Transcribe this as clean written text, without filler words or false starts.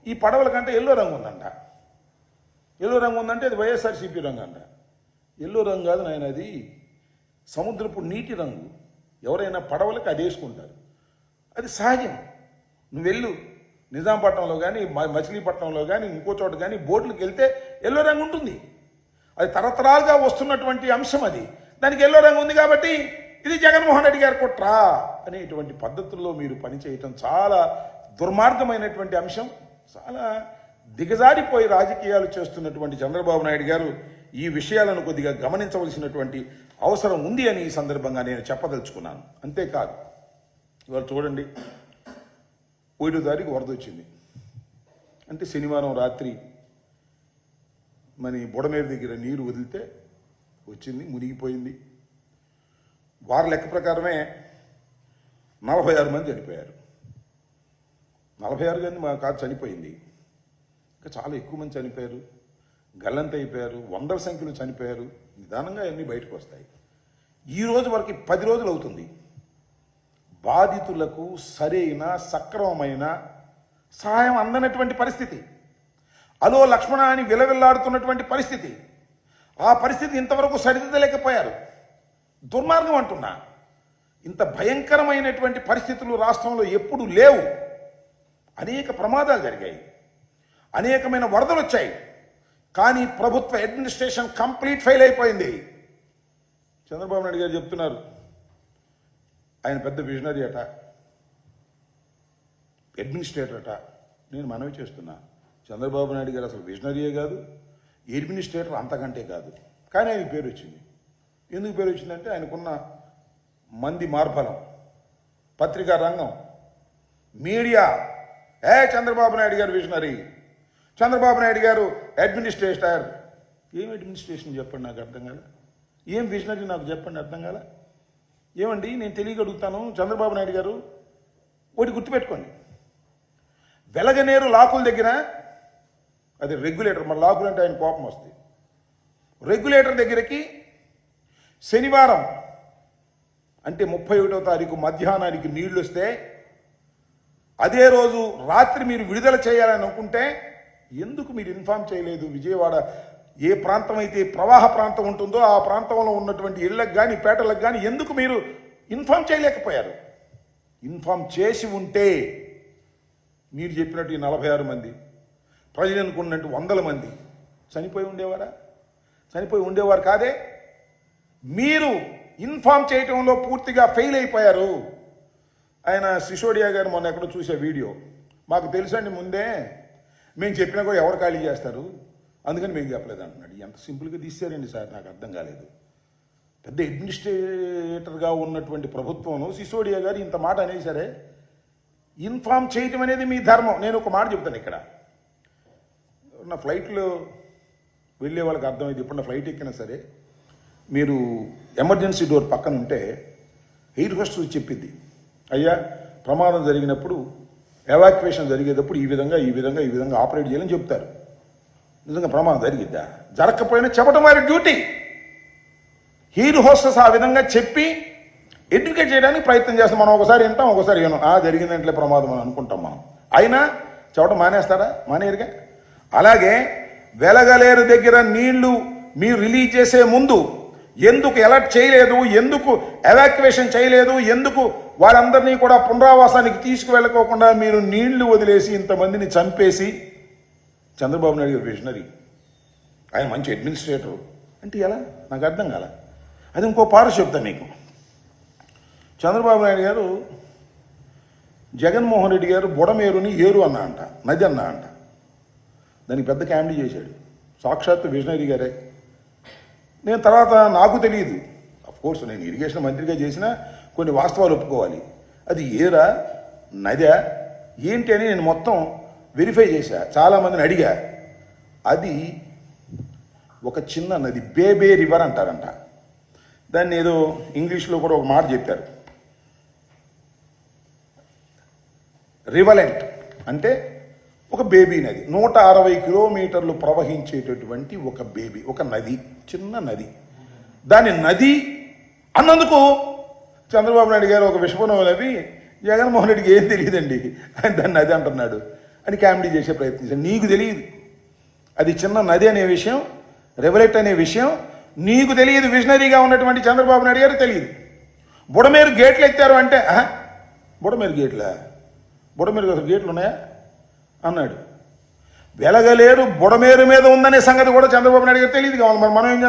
ఈ పడవల కంటే ఎల్లో రంగు ఉందంట. ఎల్లో రంగు ఉందంటే అది వైఎస్ఆర్సీపీ రంగు అంట. ఎల్లో రంగు కాదు నాయన, అది సముద్రపు నీటి రంగు. ఎవరైనా పడవలకు అది వేసుకుంటారు, అది సహజం. నువ్వు వెళ్ళు నిజాంపట్నంలో కానీ మచిలీపట్నంలో కానీ ఇంకో చోట కానీ బోట్లకు వెళ్తే ఎల్లో రంగు ఉంటుంది. అది తరతరాలుగా వస్తున్నటువంటి అంశం. అది దానికి ఎల్లో రంగు ఉంది కాబట్టి ఇది జగన్మోహన్ రెడ్డి గారు కుట్రా అనేటువంటి పద్ధతుల్లో మీరు పనిచేయటం చాలా దుర్మార్గమైనటువంటి అంశం. చాలా దిగజారిపోయి రాజకీయాలు చేస్తున్నటువంటి చంద్రబాబు నాయుడు గారు ఈ విషయాలను కొద్దిగా గమనించవలసినటువంటి అవసరం ఉంది అని ఈ సందర్భంగా నేను చెప్పదలుచుకున్నాను. అంతేకాదు, ఇవాళ చూడండి, 7వ తారీఖు వరద వచ్చింది అంటే శనివారం రాత్రి మన బుడమేరు దగ్గర నీరు వదిలితే వచ్చింది, మునిగిపోయింది. వారి లెక్క ప్రకారమే 46 మంది చనిపోయారు. 46 మంది కాదు చనిపోయింది, ఇంకా చాలా ఎక్కువ మంది చనిపోయారు, గల్లంత అయిపోయారు, వందల సంఖ్యలో చనిపోయారు. నిదానంగా అన్నీ బయటకు వస్తాయి. ఈ రోజు వరకు 10 రోజులు అవుతుంది. బాధితులకు సరైన సక్రమమైన సహాయం అందనటువంటి పరిస్థితి, అలో లక్ష్మణ అని విలవిల్లాడుతున్నటువంటి పరిస్థితి. ఆ పరిస్థితి ఇంతవరకు సరిదిద్దలేకపోయారు. దుర్మార్గం అంటున్నా. ఇంత భయంకరమైనటువంటి పరిస్థితులు రాష్ట్రంలో ఎప్పుడు లేవు. అనేక ప్రమాదాలు జరిగాయి, అనేకమైన వరదలు వచ్చాయి, కానీ ప్రభుత్వ అడ్మినిస్ట్రేషన్ కంప్లీట్ ఫెయిల్ అయిపోయింది. చంద్రబాబు నాయుడు గారు చెప్తున్నారు ఆయన పెద్ద విజనరీ అట, అడ్మినిస్ట్రేటర్ అట. నేను మనవి చేస్తున్నా, చంద్రబాబు నాయుడు గారు అసలు విజనరీయే కాదు, అడ్మినిస్ట్రేటర్ అంతకంటే కాదు. కానీ ఆయన పేరు వచ్చింది. ఎందుకు పేరు వచ్చిందంటే ఆయనకున్న మంది మార్బలం, పత్రికా రంగం, మీడియా. చంద్రబాబు నాయుడు గారు విజనరీ, చంద్రబాబు నాయుడు గారు అడ్మినిస్ట్రేటర్. ఏం అడ్మినిస్ట్రేషన్ చెప్పండి, నాకు అర్థం కాల. ఏం విజనరీ నాకు చెప్పండి, అర్థం కాల. ఏమండి నేను తెలియగలుగుతాను. చంద్రబాబు నాయుడు గారు ఒకటి గుర్తుపెట్టుకోండి, వెలగనేరు లాకుల దగ్గర అది రెగ్యులేటర్, మన లాకులు అంటే ఆయన కోపం వస్తుంది. రెగ్యులేటర్ దగ్గరికి శనివారం అంటే 31వ తారీఖు మధ్యాహ్నానికి నీళ్లు వస్తే అదే రోజు రాత్రి మీరు విడుదల చేయాలని అనుకుంటే ఎందుకు మీరు ఇన్ఫామ్ చేయలేదు? విజయవాడ ఏ ప్రాంతం అయితే ప్రవాహ ప్రాంతం ఉంటుందో ఆ ప్రాంతంలో ఉన్నటువంటి ఇళ్లకు కానీ పేటలకు కానీ ఎందుకు మీరు ఇన్ఫామ్ చేయలేకపోయారు? ఇన్ఫామ్ చేసి ఉంటే మీరు చెప్పినట్టు 46 మంది, ప్రజలు అనుకున్నట్టు 100 మంది చనిపోయి ఉండేవారా? చనిపోయి ఉండేవారు కాదే. మీరు ఇన్ఫామ్ చేయటంలో పూర్తిగా ఫెయిల్ అయిపోయారు. ఆయన సిసోడియా గారు మొన్న ఎక్కడో చూసే వీడియో, మాకు తెలుసండి ముందే, మేము చెప్పినా కూడా ఎవరు ఖాళీ చేస్తారు, అందుకని మేము చెప్పలేదు అంటున్నాడు. ఎంత సింపుల్గా తీసారండి సార్, నాకు అర్థం కాలేదు. పెద్ద అడ్మినిస్ట్రేటర్గా ఉన్నటువంటి ప్రభుత్వం సిసోడియా గారు ఇంత మాట అనేసరే, ఇన్ఫామ్ చేయటం అనేది మీ ధర్మం. నేను ఒక మాట చెప్తాను ఇక్కడ, నా ఫ్లైట్లో వెళ్ళే వాళ్ళకి అర్థమైంది. ఇప్పుడు నా ఫ్లైట్ ఎక్కినా సరే మీరు ఎమర్జెన్సీ డోర్ పక్కన ఉంటే ఎయిర్ హోస్టెస్ చెప్పిద్ది, అయ్యా ప్రమాదం జరిగినప్పుడు ఎవాక్యువేషన్ జరిగేటప్పుడు ఈ విధంగా ఆపరేట్ చేయాలని చెప్తారు. నిజంగా ప్రమాదం జరిగిద్దా? జరగకపోయినా చెప్పడం వారి డ్యూటీ. ఎయిర్ హోస్టెస్ ఆ విధంగా చెప్పి ఎడ్యుకేట్ చేయడానికి ప్రయత్నం చేస్తాం. మనం ఒకసారి వింటాం, ఒకసారి వినం. జరిగిందంటే ప్రమాదం అని అనుకుంటాం మనం. అయినా చెప్పడం మానేస్తారా? మానేరుగా. అలాగే వెలగలేరు దగ్గర నీళ్లు మీరు రిలీజ్ చేసే ముందు ఎందుకు అలర్ట్ చేయలేదు, ఎందుకు ఎవాక్యువేషన్ చేయలేదు, ఎందుకు వాళ్ళందరినీ కూడా పునరావాసానికి తీసుకువెళ్ళకోకుండా మీరు నీళ్లు వదిలేసి ఇంతమందిని చంపేసి? చంద్రబాబు నాయుడు గారు విజనరీ, ఆయన మంచి అడ్మినిస్ట్రేటర్ అంటే ఎలా? నాకు అర్థం కాల. అది ఇంకో పారు చెప్తాను మీకు. చంద్రబాబు నాయుడు గారు జగన్మోహన్ రెడ్డి గారు బుడమేరుని ఏరు అన్నా అంట, నది అన్నా అంట. దానికి పెద్ద కామెడీ చేశాడు సాక్షాత్తు విజనరీ గారే. నేను తర్వాత నాకు తెలియదు, అఫ్కోర్స్ నేను ఇరిగేషన్ మంత్రిగా చేసినా కొన్ని వాస్తవాలు ఒప్పుకోవాలి. అది ఏరా నదా ఏంటి అని నేను మొత్తం వెరిఫై చేశా, చాలామందిని అడిగా. అది ఒక చిన్న నది, బేబే రివర్ అంటారంట. దాన్ని ఏదో ఇంగ్లీష్లో కూడా ఒక మాట చెప్పారు, రివలెంట్ అంటే ఒక బేబీ నది. 160 కిలోమీటర్లు ప్రవహించేటటువంటి ఒక బేబీ, ఒక నది, చిన్న నది. దాని నది అన్నందుకు చంద్రబాబు నాయుడు గారు ఒక విషపనం నవ్వి జగన్మోహన్ రెడ్డికి ఏం తెలియదండి ఆయన దాన్ని నది అంటున్నాడు. అని కామెడీ చేసే ప్రయత్నించాను. నీకు తెలియదు అది చిన్న నది అనే విషయం, రెవలెట్ అనే విషయం నీకు తెలియదు. విజనరీగా ఉన్నటువంటి చంద్రబాబు నాయుడు గారు తెలియదు. బుడమేరు గేట్లు ఎత్తారు అంటే బుడమేరు గేట్లా, బుడమేరు అసలు గేట్లు ఉన్నాయా అన్నాడు. వెలగలేరు బుడమేరు మీద ఉందనే సంగతి కూడా చంద్రబాబు నాయుడు గారు తెలియదు కావాలి. మరి మనం ఏం చేస్తాం?